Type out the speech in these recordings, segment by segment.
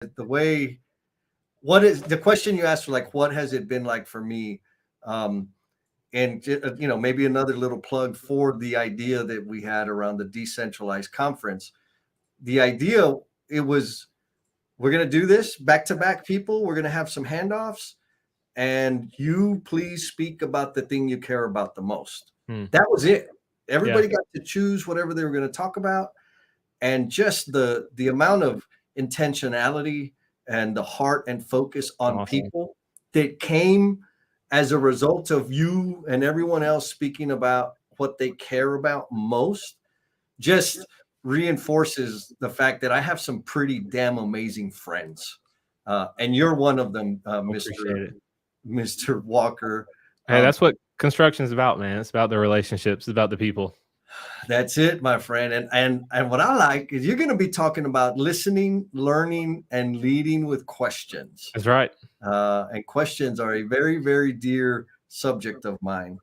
the way what is the question you asked for, like what has it been like for me? Um, and maybe another little plug for the idea that we had around the decentralized conference. The idea, it was, we're going to do this back to back, people. We're going to have some handoffs, and you please speak about the thing you care about the most. That was it. Yeah. Everybody got to choose whatever they were going to talk about, and just the amount of intentionality and the heart and focus on Awesome. people that came as a result of you and everyone else speaking about what they care about most just reinforces the fact that I have some pretty damn amazing friends. And you're one of them, Mr. Walker. Hey, that's what construction is about, man. It's about the relationships. It's about the people. That's it, my friend. And what I like is you're going to be talking about listening, learning, and leading with questions. That's right. And questions are a very, very dear subject of mine.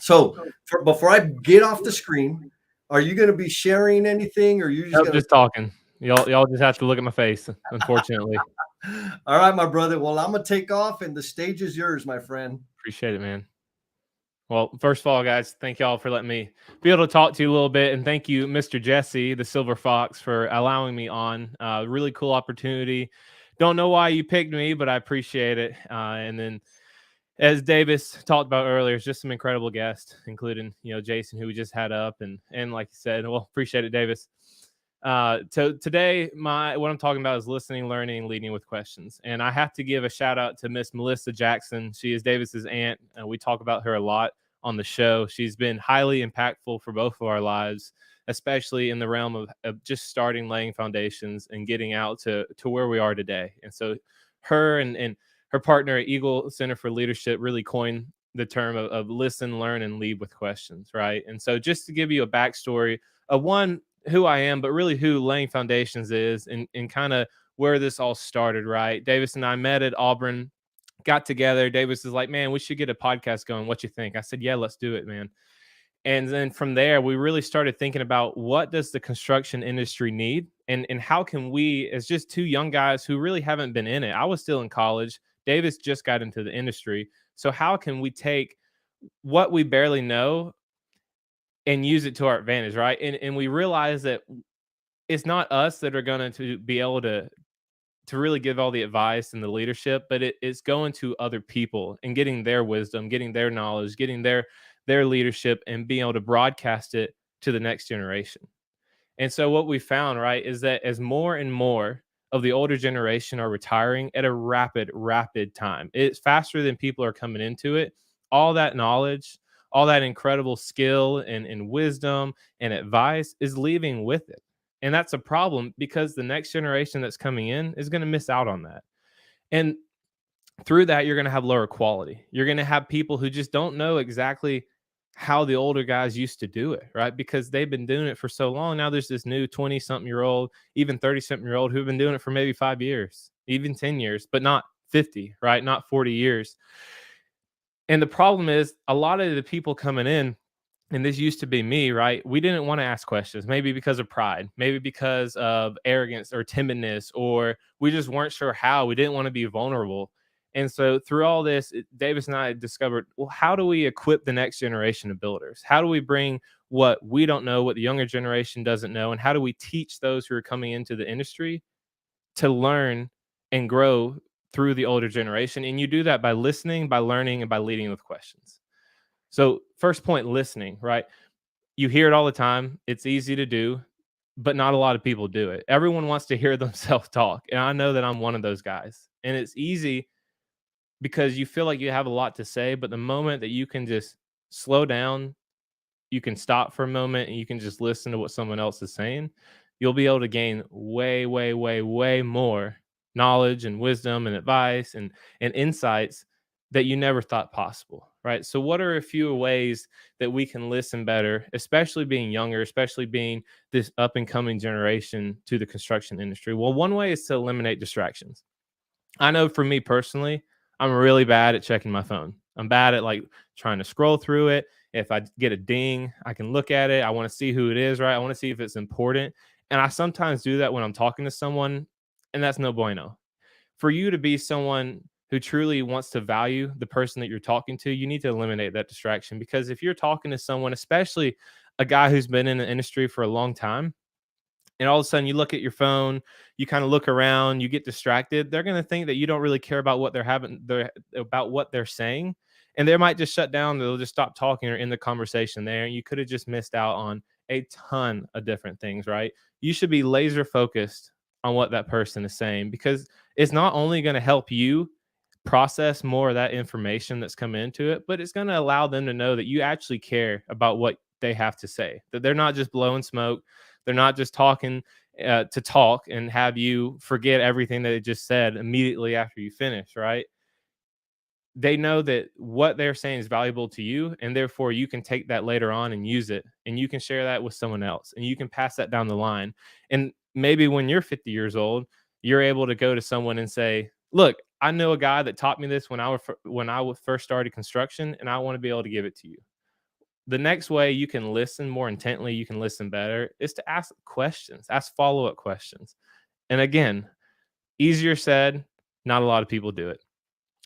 So before I get off the screen, are you going to be sharing anything, or you just talking? Y'all just have to look at my face, unfortunately. All right, my brother. Well, I'm gonna take off, and the stage is yours, my friend. Appreciate it, man. Well, first of all, guys, thank y'all for letting me be able to talk to you a little bit, and thank you, Mr. Jesse, the Silver Fox, for allowing me on. Really cool opportunity. Don't know why you picked me, but I appreciate it. And then, as Davis talked about earlier, it's just some incredible guests, including Jason, who we just had up, and like you said, well, appreciate it, Davis. So today, what I'm talking about is listening, learning, and leading with questions. And I have to give a shout out to Miss Melissa Jackson. She is Davis's aunt, and we talk about her a lot on the show. She's been highly impactful for both of our lives, especially in the realm of just starting, laying foundations, and getting out to where we are today. And so her and her partner at Eagle Center for Leadership really coined the term of listen, learn, and lead with questions, right? And so just to give you a backstory of who I am, but really who Laying Foundations is, and kind of where this all started, right? Davis and I met at Auburn, got together. Davis is like, man, we should get a podcast going. What you think? I said, yeah, let's do it, man. And then from there, we really started thinking about what does the construction industry need, and how can we, as just two young guys who really haven't been in it. I was still in college. Davis just got into the industry. So how can we take what we barely know and use it to our advantage, right? And we realize that it's not us that are going to be able to really give all the advice and the leadership, but it's going to other people and getting their wisdom, getting their knowledge, getting their leadership, and being able to broadcast it to the next generation. And so what we found, right, is that as more and more of the older generation are retiring at a rapid time, it's faster than people are coming into it. All that knowledge, all that incredible skill and wisdom and advice is leaving with it. And that's a problem because the next generation that's coming in is going to miss out on that. And through that, you're going to have lower quality. You're going to have people who just don't know exactly how the older guys used to do it, right? Because they've been doing it for so long. Now there's this new 20-something-year-old, even 30-something-year-old who've been doing it for maybe 5 years, even 10 years, but not 50, right? Not 40 years. And the problem is a lot of the people coming in, and this used to be me, right? We didn't want to ask questions, maybe because of pride, maybe because of arrogance or timidness, or we just weren't sure how. We didn't want to be vulnerable. And so through all this, Davis and I discovered, well, how do we equip the next generation of builders? How do we bring what we don't know, what the younger generation doesn't know, and how do we teach those who are coming into the industry to learn and grow through the older generation? And you do that by listening, by learning, and by leading with questions. So first point, listening, right? You hear it all the time. It's easy to do, but not a lot of people do it. Everyone wants to hear themselves talk. And I know that I'm one of those guys. And it's easy because you feel like you have a lot to say, but the moment that you can just slow down, you can stop for a moment and you can just listen to what someone else is saying, you'll be able to gain way, way, way, way more knowledge and wisdom and advice and insights that you never thought possible, right? So what are a few ways that we can listen better, especially being younger, especially being this up and coming generation to the construction industry? Well, one way is to eliminate distractions. I know for me personally, I'm really bad at checking my phone. I'm bad at like trying to scroll through it. If I get a ding, I can look at it. I want to see who it is, right? I want to see if it's important. And I sometimes do that when I'm talking to someone and that's no bueno. For you to be someone who truly wants to value the person that you're talking to, you need to eliminate that distraction. Because if you're talking to someone, especially a guy who's been in the industry for a long time, and all of a sudden you look at your phone, you kind of look around, you get distracted, they're going to think that you don't really care about what about what they're saying, and they might just shut down. They'll just stop talking or end the conversation there, and you could have just missed out on a ton of different things, right? You should be laser focused on what that person is saying, because it's not only going to help you process more of that information that's come into it, but it's going to allow them to know that you actually care about what they have to say, that they're not just blowing smoke. They're not just talking to talk and have you forget everything that they just said immediately after you finish, right? They know that what they're saying is valuable to you, and therefore you can take that later on and use it, and you can share that with someone else, and you can pass that down the line. And maybe when you're 50 years old, you're able to go to someone and say, "Look, I know a guy that taught me this when I first started construction, and I want to be able to give it to you." The next way you can listen more intently, you can listen better, is to ask questions, ask follow-up questions. And again, easier said, not a lot of people do it.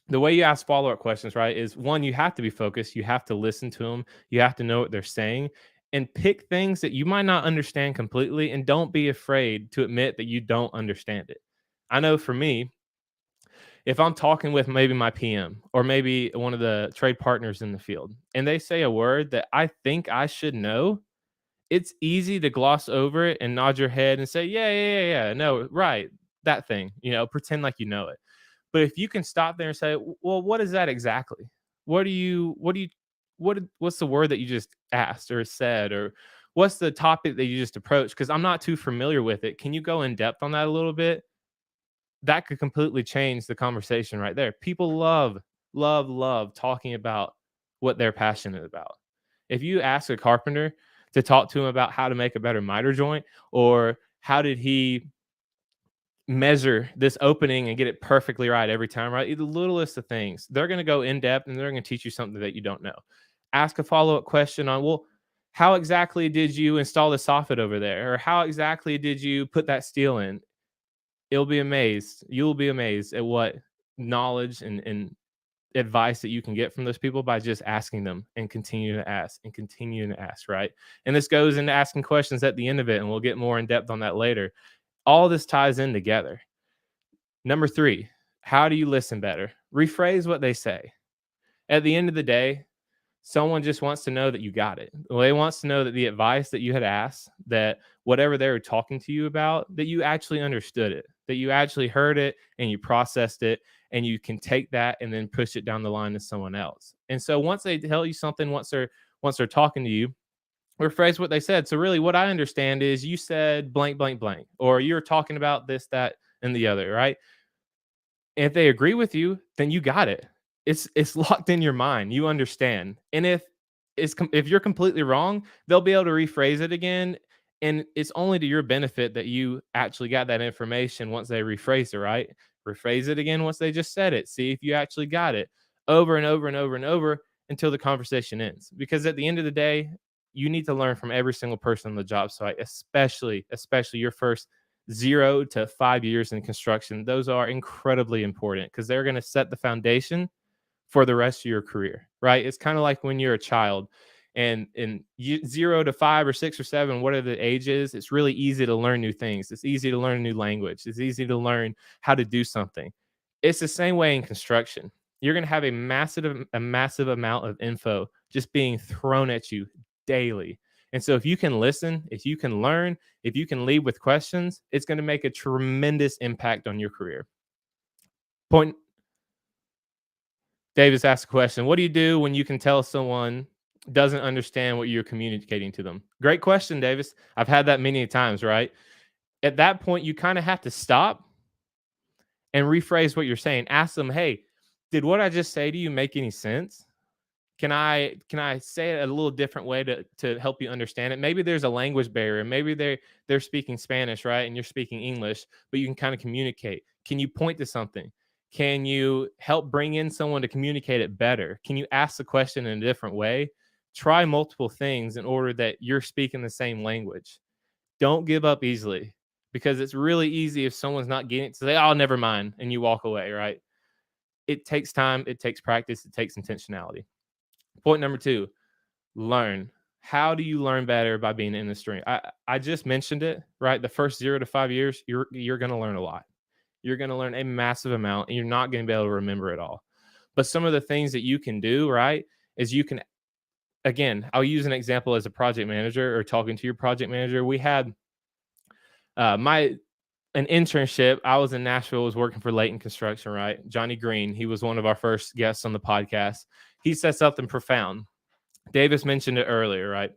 The way you ask follow-up questions, right, is one, you have to be focused, you have to listen to them, you have to know what they're saying, and pick things that you might not understand completely, and don't be afraid to admit that you don't understand it. I know for me, if I'm talking with maybe my PM or maybe one of the trade partners in the field, and they say a word that I think I should know, it's easy to gloss over it and nod your head and say, yeah, yeah, yeah, yeah. No, right. That thing, pretend like you know it. But if you can stop there and say, well, what is that exactly? What's the word that you just asked or said? Or what's the topic that you just approached? Because I'm not too familiar with it. Can you go in depth on that a little bit? That could completely change the conversation right there. People love, love, love talking about what they're passionate about. If you ask a carpenter to talk to him about how to make a better miter joint, or how did he measure this opening and get it perfectly right every time, right? The littlest of things. They're going to go in depth and they're going to teach you something that you don't know. Ask a follow up question on, well, how exactly did you install the soffit over there? Or how exactly did you put that steel in? You'll be amazed at what knowledge and advice that you can get from those people by just asking them and continuing to ask and continuing to ask, right? And this goes into asking questions at the end of it, and we'll get more in depth on that later. All this ties in together. Number 3, how do you listen better? Rephrase what they say. At the end of the day, someone just wants to know that you got it. Well, they wants to know that the advice that you had asked, that whatever they were talking to you about, that you actually understood it, that you actually heard it and you processed it, and you can take that and then push it down the line to someone else. And so once they tell you something, once they're talking to you, rephrase what they said. So really what I understand is you said blank, blank, blank, or you're talking about this, that, and the other, right? If they agree with you, then you got it. It's locked in your mind. You understand. And if you're completely wrong, they'll be able to rephrase it again, and it's only to your benefit that you actually got that information once they rephrase it, right? Rephrase it again once they just said it. See if you actually got it over and over and over and over until the conversation ends. Because at the end of the day, you need to learn from every single person on the job site, especially your first 0 to 5 years in construction. Those are incredibly important because they're going to set the foundation for the rest of your career, right? It's kind of like when you're a child, and 0 to 5 or 6 or 7, whatever the age is, it's really easy to learn new things. It's easy to learn a new language. It's easy to learn how to do something. It's the same way in construction. You're going to have a massive amount of info just being thrown at you daily. And so if you can listen, if you can learn, if you can lead with questions, it's going to make a tremendous impact on your career. Point Davis asked a question. What do you do when you can tell someone doesn't understand what you're communicating to them? Great question, Davis. I've had that many times, right? At that point, you kind of have to stop and rephrase what you're saying. Ask them, hey, did what I just say to you make any sense? Can I say it a little different way to help you understand it? Maybe there's a language barrier. Maybe they're speaking Spanish, right? And you're speaking English, but you can kind of communicate. Can you point to something? Can you help bring in someone to communicate it better? Can you ask the question in a different way? Try multiple things in order that you're speaking the same language. Don't give up easily. because it's really easy if someone's not getting it to say, oh, never mind, and you walk away, right? It takes time, it takes practice, it takes intentionality. Point number 2, learn. How do you learn better? By being in the stream. I just mentioned it, right? The first 0 to 5 years, you're going to learn a lot. You're going to learn a massive amount, and you're not going to be able to remember it all. But some of the things that you can do, right, is you can, again, I'll use an example as a project manager or talking to your project manager. We had an internship. I was in Nashville, was working for Layton Construction, right? Johnny Green, he was one of our first guests on the podcast. He said something profound. Davis mentioned it earlier, right?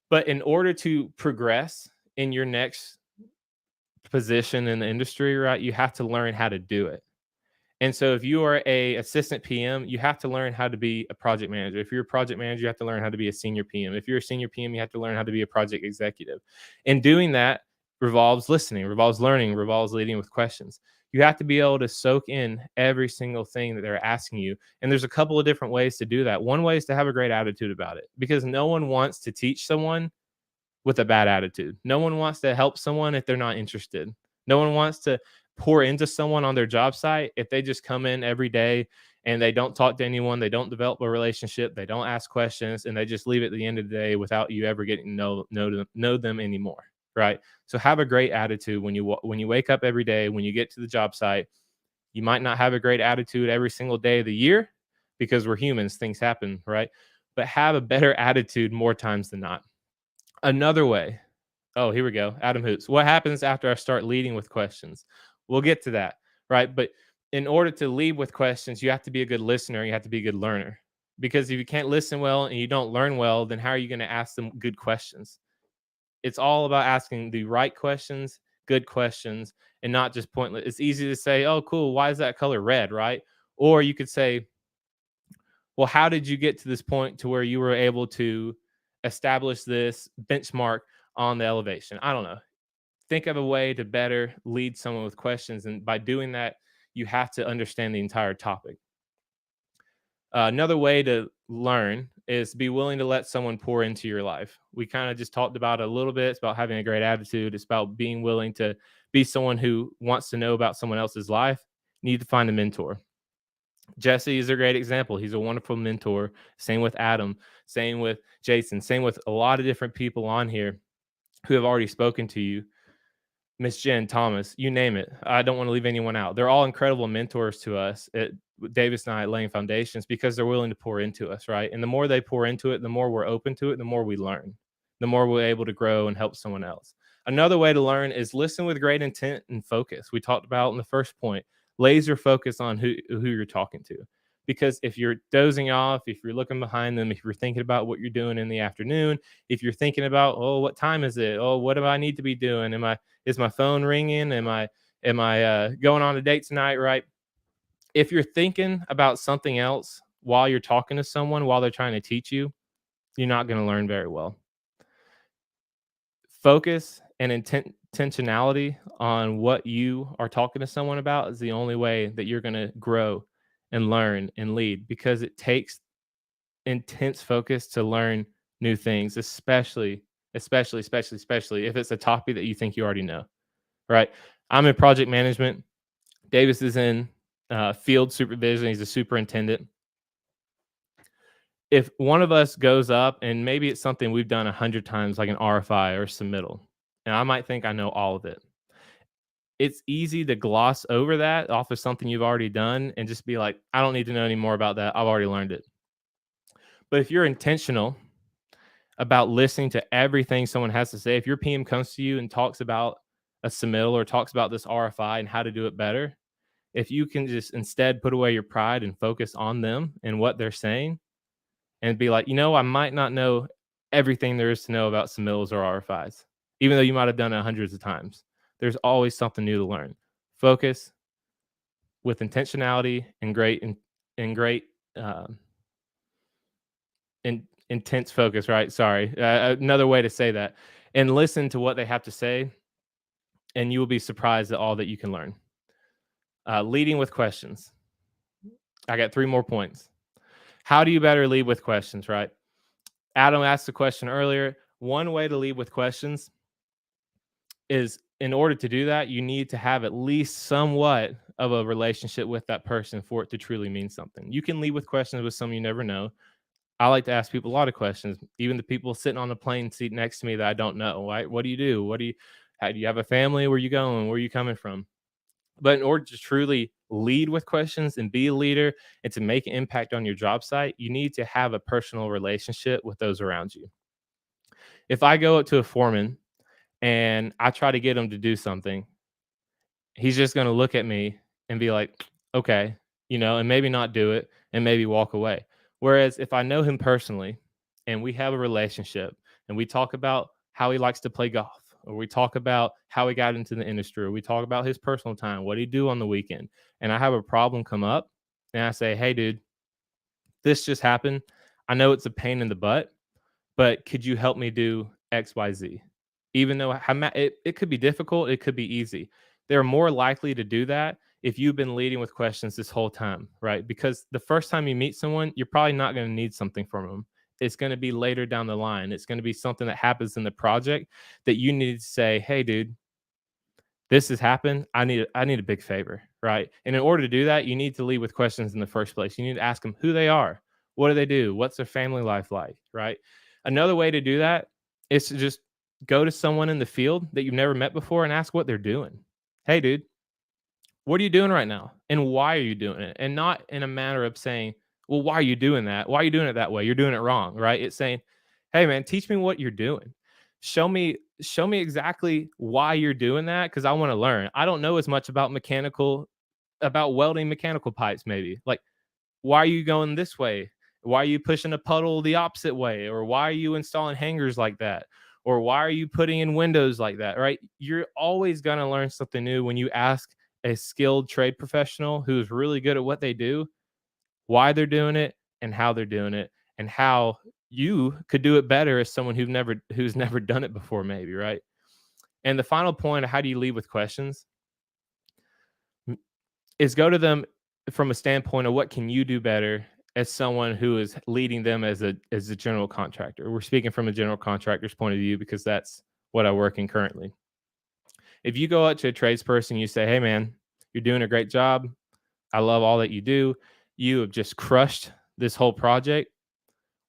But in order to progress in your next position in the industry, right, you have to learn how to do it. And so if you are a assistant PM, you have to learn how to be a project manager. If you're a project manager, you have to learn how to be a senior PM. If you're a senior PM, you have to learn how to be a project executive. And doing that revolves listening, revolves learning, revolves leading with questions. You have to be able to soak in every single thing that they're asking you. And there's a couple of different ways to do that. One way is to have a great attitude about it, because no one wants to teach someone with a bad attitude. No one wants to help someone if they're not interested. No one wants to pour into someone on their job site if they just come in every day and they don't talk to anyone, they don't develop a relationship, they don't ask questions, and they just leave at the end of the day without you ever getting to know them anymore, right? So have a great attitude when you wake up every day. When you get to the job site, you might not have a great attitude every single day of the year, because we're humans, things happen, right? But have a better attitude more times than not. Another way. Oh, here we go. Adam Hoots. What happens after I start leading with questions? We'll get to that, right? But in order to lead with questions, you have to be a good listener. You have to be a good learner. Because if you can't listen well and you don't learn well, then how are you going to ask them good questions? It's all about asking the right questions, good questions, and not just pointless. It's easy to say, oh, cool, why is that color red, right? Or you could say, well, how did you get to this point to where you were able to establish this benchmark on the elevation? I don't know. Think of a way to better lead someone with questions. And by doing that, you have to understand the entire topic. Another way to learn is be willing to let someone pour into your life. We kind of just talked about it a little bit. It's about having a great attitude. It's about being willing to be someone who wants to know about someone else's life. You need to find a mentor. Jesse is a great example. He's a wonderful mentor. Same with Adam. Same with Jason. Same with a lot of different people on here who have already spoken to you. Miss Jen, Thomas, you name it. I don't want to leave anyone out. They're all incredible mentors to us at Davis and I at Laying Foundations, because they're willing to pour into us, right? And the more they pour into it, the more we're open to it, the more we learn, the more we're able to grow and help someone else. Another way to learn is listen with great intent and focus. We talked about in the first point, laser focus on who you're talking to. Because if you're dozing off, if you're looking behind them, if you're thinking about what you're doing in the afternoon, if you're thinking about, oh, what time is it? Oh, what do I need to be doing? Is my phone ringing? Am I going on a date tonight? Right? If you're thinking about something else while you're talking to someone, while they're trying to teach you, you're not going to learn very well. Focus and intentionality on what you are talking to someone about is the only way that you're going to grow and learn and lead, because it takes intense focus to learn new things, especially if it's a topic that you think you already know, right? I'm in project management. Davis is in field supervision. He's a superintendent. If one of us goes up, and maybe it's something we've done 100 times, like an RFI or submittal, and I might think I know all of it, it's easy to gloss over that off of something you've already done and just be like, I don't need to know any more about that. I've already learned it. But if you're intentional about listening to everything someone has to say, if your PM comes to you and talks about a submittal or talks about this RFI and how to do it better, if you can just instead put away your pride and focus on them and what they're saying and be like, I might not know everything there is to know about submittals or RFIs, even though you might have done it hundreds of times. There's always something new to learn. Focus with intentionality and intense focus, right? Sorry. Another way to say that. And listen to what they have to say, and you will be surprised at all that you can learn. Leading with questions. I got 3 more points. How do you better lead with questions, right? Adam asked the question earlier. One way to lead with questions is in order to do that, you need to have at least somewhat of a relationship with that person for it to truly mean something. You can lead with questions with some you never know. I like to ask people a lot of questions, even the people sitting on the plane seat next to me that I don't know. Right? What do you do? How do you have a family? Where you going? Where are you coming from? But in order to truly lead with questions and be a leader and to make an impact on your job site, you need to have a personal relationship with those around you. If I go up to a foreman and I try to get him to do something, he's just going to look at me and be like, okay, and maybe not do it and maybe walk away. Whereas if I know him personally and we have a relationship and we talk about how he likes to play golf, or we talk about how he got into the industry, or we talk about his personal time, what he do on the weekend, and I have a problem come up and I say, hey, dude, this just happened. I know it's a pain in the butt, but could you help me do XYZ? Even though it could be difficult, it could be easy. They're more likely to do that if you've been leading with questions this whole time, right? Because the first time you meet someone, you're probably not going to need something from them. It's going to be later down the line. It's going to be something that happens in the project that you need to say, hey, dude, this has happened. I need a big favor, right? And in order to do that, you need to lead with questions in the first place. You need to ask them who they are, what do they do, what's their family life like, right? Another way to do that is to just go to someone in the field that you've never met before and ask what they're doing. Hey, dude, what are you doing right now? And why are you doing it? And not in a manner of saying, well, why are you doing that? Why are you doing it that way? You're doing it wrong, right? It's saying, hey, man, teach me what you're doing. Show me exactly why you're doing that, because I want to learn. I don't know as much about welding mechanical pipes, maybe. Like, why are you going this way? Why are you pushing a puddle the opposite way? Or why are you installing hangers like that? Or why are you putting in windows like that, right? You're always going to learn something new when you ask a skilled trade professional who's really good at what they do, why they're doing it and how they're doing it, and how you could do it better as someone who's never done it before, maybe, right? And the final point of how do you lead with questions is go to them from a standpoint of what can you do better as someone who is leading them as a general contractor. We're speaking from a general contractor's point of view because that's what I work in currently. If you go out to a tradesperson, you say, hey, man, you're doing a great job. I love all that you do. You have just crushed this whole project.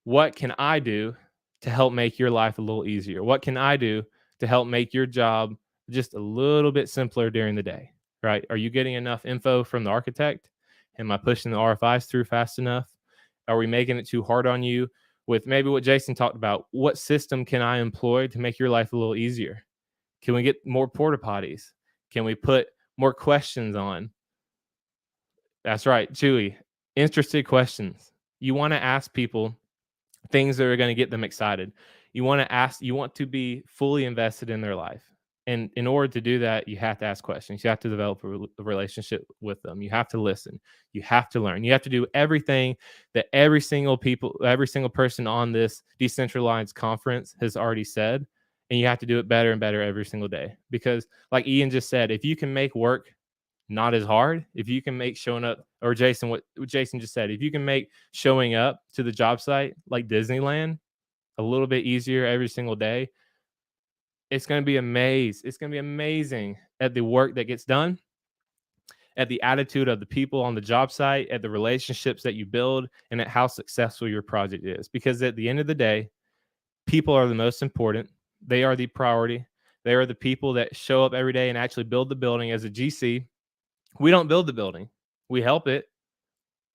What can I do to help make your life a little easier? What can I do to help make your job just a little bit simpler during the day, right? Are you getting enough info from the architect? Am I pushing the RFIs through fast enough? Are we making it too hard on you with maybe what Jason talked about? What system can I employ to make your life a little easier? Can we get more porta potties? Can we put more questions on? That's right, Chewy. Interested questions. You want to ask people things that are going to get them excited. You want to be fully invested in their life. And in order to do that, you have to ask questions. You have to develop a relationship with them. You have to listen. You have to learn. You have to do everything that every single person on this decentralized conference has already said. And you have to do it better and better every single day. Because like Ian just said, if you can make work not as hard, if you can make showing up, or Jason, what Jason just said, if you can make showing up to the job site like Disneyland a little bit easier every single day, it's going to be It's going to be amazing at the work that gets done, at the attitude of the people on the job site, at the relationships that you build, and at how successful your project is. Because at the end of the day, people are the most important. They are the priority. They are the people that show up every day and actually build the building. As a GC, we don't build the building. We help it.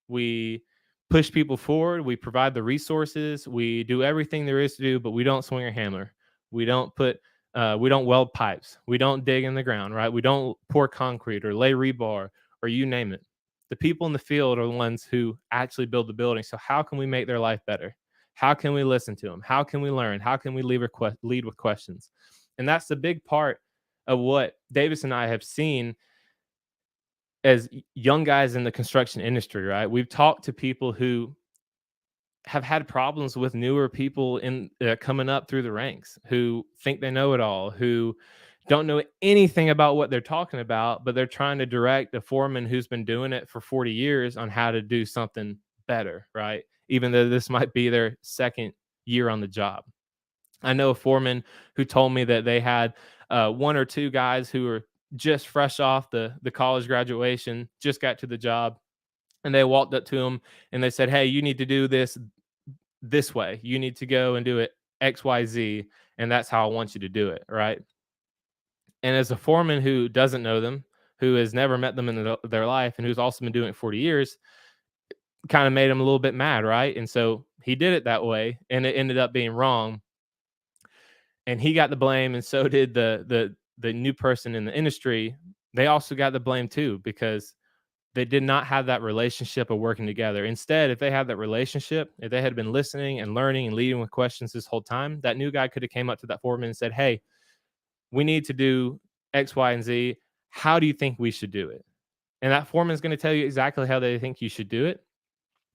We push people forward. We provide the resources. We do everything there is to do, but we don't swing a hammer. We don't weld pipes. We don't dig in the ground, right? We don't pour concrete or lay rebar or you name it. The people in the field are the ones who actually build the building. So how can we make their life better? How can we listen to them? How can we learn? How can we lead with questions? And that's the big part of what Davis and I have seen as young guys in the construction industry, right? We've talked to people who have had problems with newer people in coming up through the ranks, who think they know it all, who don't know anything about what they're talking about, but they're trying to direct a foreman who's been doing it for 40 years on how to do something better, right? Even though this might be their second year on the job. I know a foreman who told me that they had one or two guys who were just fresh off the college graduation, just got to the job, and they walked up to him and they said, "Hey, you need to do this way. You need to go and do it XYZ, and that's how I want you to do it," right? And as a foreman who doesn't know them, who has never met them in their life, and who's also been doing it 40 years, kind of made him a little bit mad, right? And so he did it that way, and it ended up being wrong. And he got the blame, and so did the new person in the industry. They also got the blame too, because they did not have that relationship of working together. Instead, if they had that relationship, if they had been listening and learning and leading with questions this whole time, that new guy could have came up to that foreman and said, "Hey, we need to do X, Y, and Z. How do you think we should do it?" And that foreman is going to tell you exactly how they think you should do it.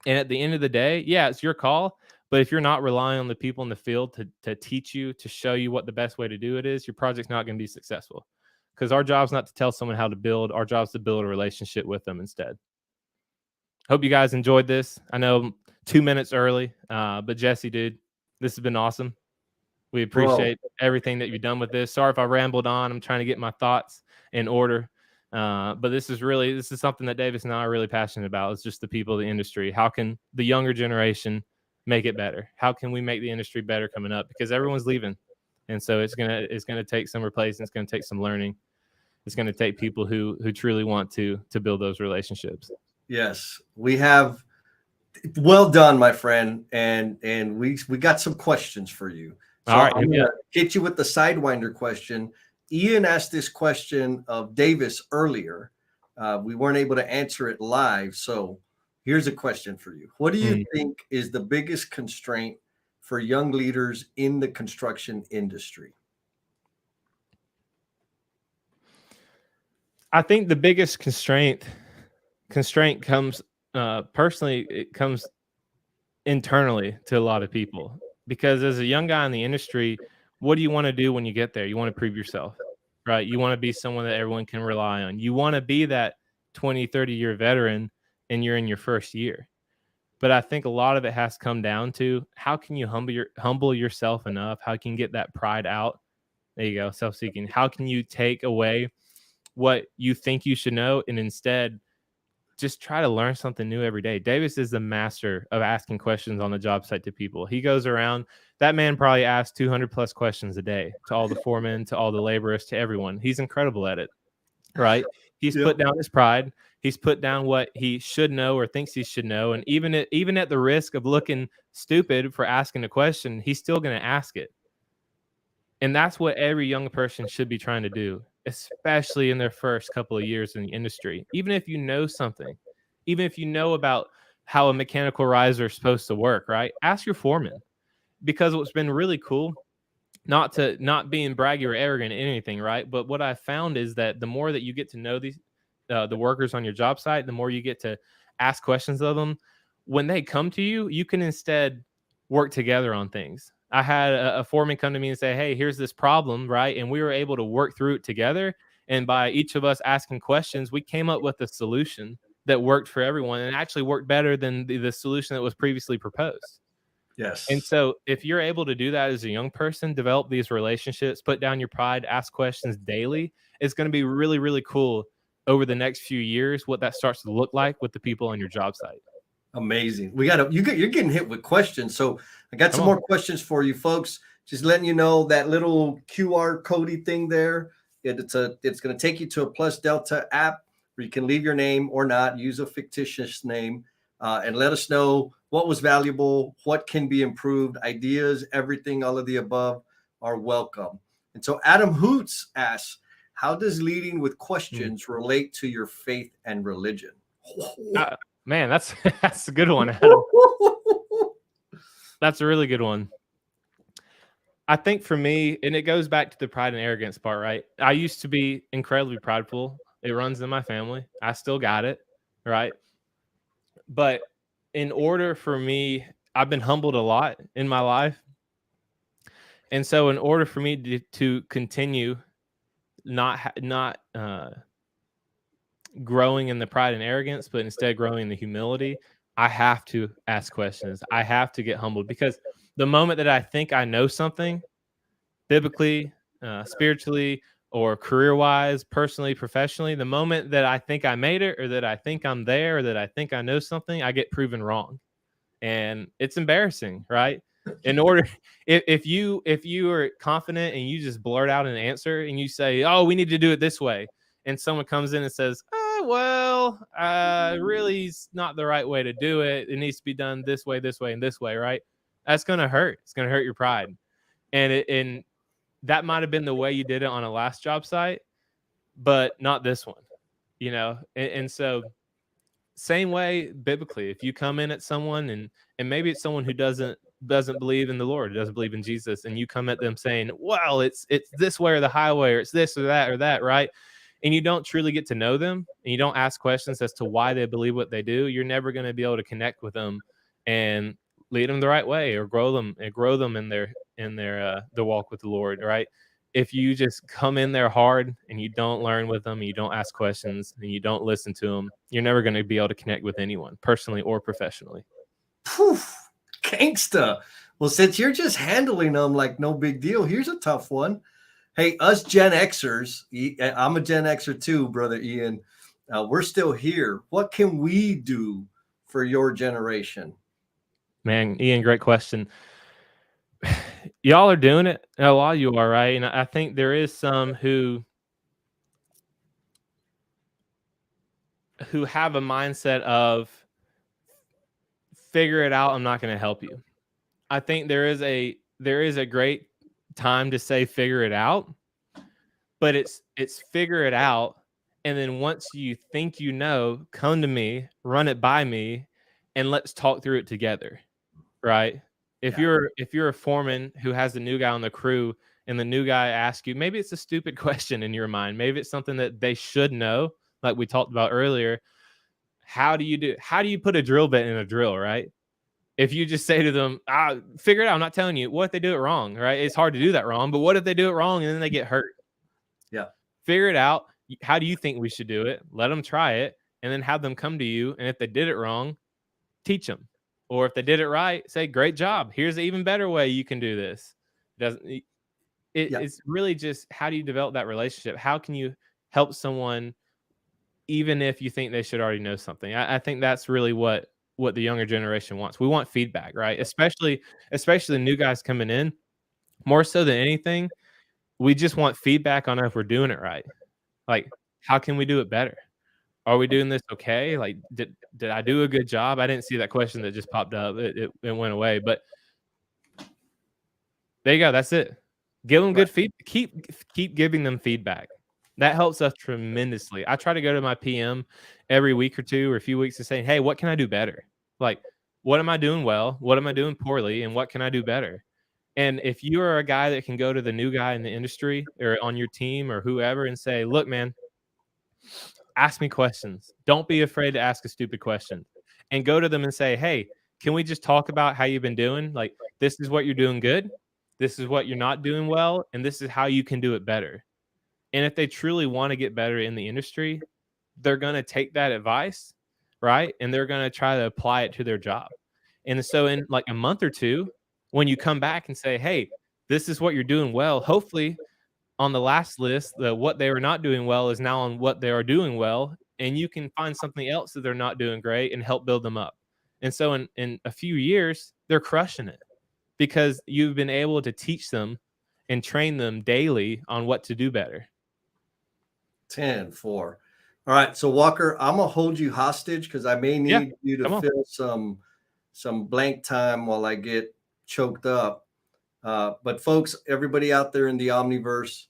And at the end of the day, yeah, it's your call. But if you're not relying on the people in the field to teach you, to show you what the best way to do it is, your project's not going to be successful. Because our job's not to tell someone how to build. Our job's to build a relationship with them instead. Hope you guys enjoyed this. I know I'm 2 minutes early, but Jesse, dude, this has been awesome. We appreciate everything that you've done with this. Sorry if I rambled on. I'm trying to get my thoughts in order. But this is something that Davis and I are really passionate about. It's just the people of the industry. How can the younger generation make it better? How can we make the industry better coming up? Because everyone's leaving. And so it's gonna take some replacement. It's gonna take some learning. It's gonna take people who truly want to build those relationships. Yes, we have. Well done, my friend. And we got some questions for you. So All right, I'm gonna hit you with the Sidewinder question. Ian asked this question of Davis earlier. We weren't able to answer it live. So here's a question for you. What do you think is the biggest constraint for young leaders in the construction industry? I think the biggest constraint comes personally, it comes internally to a lot of people. Because as a young guy in the industry, what do you want to do when you get there? You want to prove yourself, right? You want to be someone that everyone can rely on. You want to be that 20, 30-year veteran, and you're in your first year. But I think a lot of it has come down to how can you humble yourself enough? How can you get that pride out? There you go, self-seeking. How can you take away what you think you should know and instead just try to learn something new every day? Davis is the master of asking questions on the job site to people. He goes around, that man probably asks 200 plus questions a day to all the foremen, to all the laborers, to everyone. He's incredible at it, right? He's put down his pride. He's put down what he should know or thinks he should know. And even at the risk of looking stupid for asking a question, he's still going to ask it. And that's what every young person should be trying to do, especially in their first couple of years in the industry. Even if you know something, even if you know about how a mechanical riser is supposed to work, right? Ask your foreman. Because what's been really cool, not being braggy or arrogant or anything, right? But what I found is that the more that you get to know these the workers on your job site, the more you get to ask questions of them. When they come to you, you can instead work together on things. I had a foreman come to me and say, "Hey, here's this problem," right? And we were able to work through it together. And by each of us asking questions, we came up with a solution that worked for everyone and actually worked better than the solution that was previously proposed. Yes. And so if you're able to do that as a young person, develop these relationships, put down your pride, ask questions daily, it's going to be really, really cool over the next few years what that starts to look like with the people on your job site. Amazing. You're getting hit with questions. So I got some more questions for you folks. Just letting you know that little QR codey thing there. It's going to take you to a Plus Delta app where you can leave your name or not, use a fictitious name, and let us know what was valuable, what can be improved, ideas, everything, all of the above are welcome. And so Adam Hoots asks, how does leading with questions relate to your faith and religion? Man, that's a good one, Adam. That's a really good one. I think for me, and it goes back to the pride and arrogance part, right? I used to be incredibly prideful. It runs in my family. I still got it, right? But in order for me, I've been humbled a lot in my life. And so in order for me to continue not growing in the pride and arrogance, but instead growing in the humility, I have to ask questions. I have to get humbled, because the moment that I think I know something, biblically, spiritually or career wise, personally, professionally, the moment that I think I made it or that I think I'm there or that I think I know something, I get proven wrong. And it's embarrassing, right? In order, if you are confident and you just blurt out an answer and you say, "Oh, we need to do it this way," and someone comes in and says, really, it's not the right way to do it. It needs to be done this way, and this way, right? That's gonna hurt. It's gonna hurt your pride, and that might have been the way you did it on a last job site, but not this one, and so same way biblically, if you come in at someone and maybe it's someone who doesn't believe in the Lord, doesn't believe in Jesus, and you come at them saying, well, it's this way or the highway, or it's this or that, right? And you don't truly get to know them and you don't ask questions as to why they believe what they do, you're never going to be able to connect with them and lead them the right way or grow them in their walk with the Lord, right? If you just come in there hard and you don't learn with them, and you don't ask questions and you don't listen to them, you're never going to be able to connect with anyone, personally or professionally. Poof, gangsta. Well, since you're just handling them like no big deal, here's a tough one. Hey, us Gen Xers, I'm a Gen Xer too, brother Ian. We're still here. What can we do for your generation? Man, Ian, great question. Y'all are doing it. A lot of you are, right? And I think there is some who have a mindset of figure it out. I'm not going to help you. I think there is a great time to say figure it out, but it's figure it out. And then once you think come to me, run it by me, and let's talk through it together, right? If you're a foreman who has a new guy on the crew and the new guy asks you, maybe it's a stupid question in your mind, maybe it's something that they should know, like we talked about earlier. How do you put a drill bit in a drill, right? If you just say to them, figure it out, I'm not telling you. What if they do it wrong, right? It's hard to do that wrong, but what if they do it wrong and then they get hurt? Yeah. Figure it out. How do you think we should do it? Let them try it and then have them come to you. And if they did it wrong, teach them. Or if they did it right, say, great job. Here's an even better way you can do this. It's really just, how do you develop that relationship? How can you help someone even if you think they should already know something? I think that's really what the younger generation wants. We want feedback, right? Especially the new guys coming in. More so than anything, we just want feedback on if we're doing it right. Like, how can we do it better? Are we doing this okay? Like, did I do a good job? I didn't see that question that just popped up. It went away, but there you go. That's it. Give them good feedback. Keep giving them feedback. That helps us tremendously. I try to go to my PM every week or two or a few weeks and say, hey, what can I do better? Like, what am I doing well? What am I doing poorly? And what can I do better? And if you are a guy that can go to the new guy in the industry or on your team or whoever and say, look, man, ask me questions. Don't be afraid to ask a stupid question. And go to them and say, hey, can we just talk about how you've been doing? Like, this is what you're doing good. This is what you're not doing well. And this is how you can do it better. And if they truly want to get better in the industry, they're going to take that advice, right? And they're going to try to apply it to their job. And so in like a month or two, when you come back and say, hey, this is what you're doing well, hopefully on the last list, what they were not doing well is now on what they are doing well. And you can find something else that they're not doing great and help build them up. And so in a few years, they're crushing it because you've been able to teach them and train them daily on what to do better. 10-4. All right. So Walker, I'm going to hold you hostage because I may need you to fill some blank time while I get choked up. But folks, everybody out there in the Omniverse,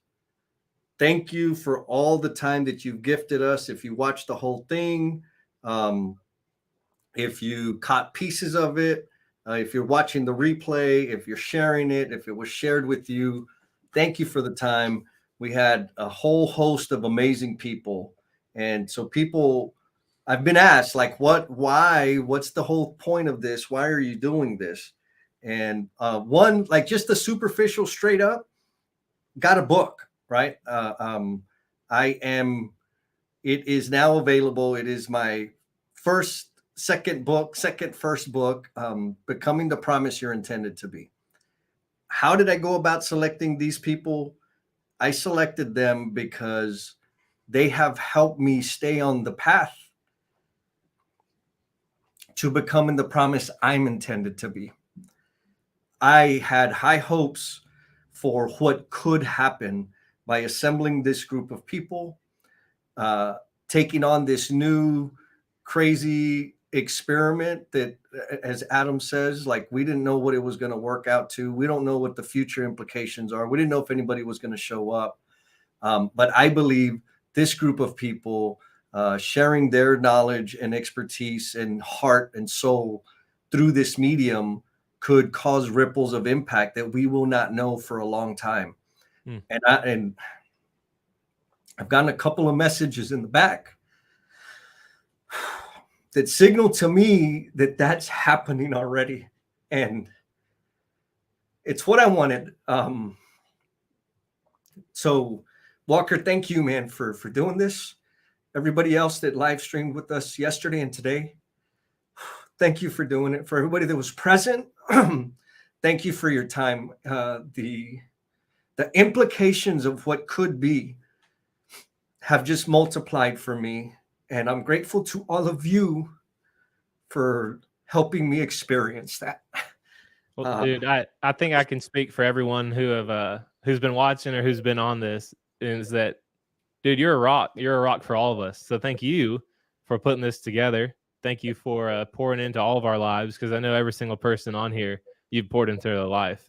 thank you for all the time that you've gifted us. If you watched the whole thing, if you caught pieces of it, if you're watching the replay, if you're sharing it, if it was shared with you, thank you for the time. We had a whole host of amazing people. And so I've been asked like, what's the whole point of this? Why are you doing this? And one, like just the superficial straight up, got a book, right? It is now available. It is my first book, Becoming the Promise You're Intended to Be. How did I go about selecting these people? I selected them because they have helped me stay on the path to becoming the promise I'm intended to be. I had high hopes for what could happen by assembling this group of people, taking on this new crazy experiment that, as Adam says, like, we didn't know what it was going to work out to. We don't know what the future implications are. We didn't know if anybody was going to show up. But I believe this group of people sharing their knowledge and expertise and heart and soul through this medium could cause ripples of impact that we will not know for a long time. And I've gotten a couple of messages in the back that signal to me that that's happening already. And it's what I wanted. So Walker, thank you, man, for doing this. Everybody else that live streamed with us yesterday and today, thank you for doing it. For everybody that was present, thank you for your time. The implications of what could be have just multiplied for me. And I'm grateful to all of you for helping me experience that. Well, dude, I think I can speak for everyone who's been watching or who's been on this, is that, dude, you're a rock. You're a rock for all of us. So thank you for putting this together. Thank you for pouring into all of our lives, because I know every single person on here, you've poured into their life.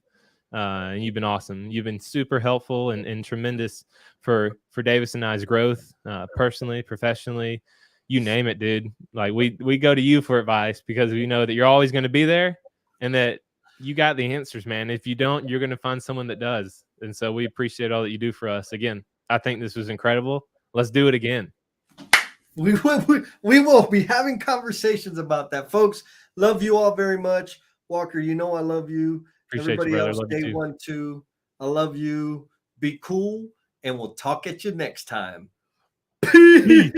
And you've been awesome. You've been super helpful and tremendous for Davis and I's growth, personally, professionally, you name it, dude. Like, we go to you for advice because we know that you're always going to be there and that you got the answers, man. If you don't, you're going to find someone that does. And so we appreciate all that you do for us. Again, I think this was incredible. Let's do it again. We will be having conversations about that, folks. Love you all very much. Walker, you know I love you. Appreciate Everybody you, brother. else, Love you day too. 1, 2, I love you. Be cool, and we'll talk at you next time. Peace.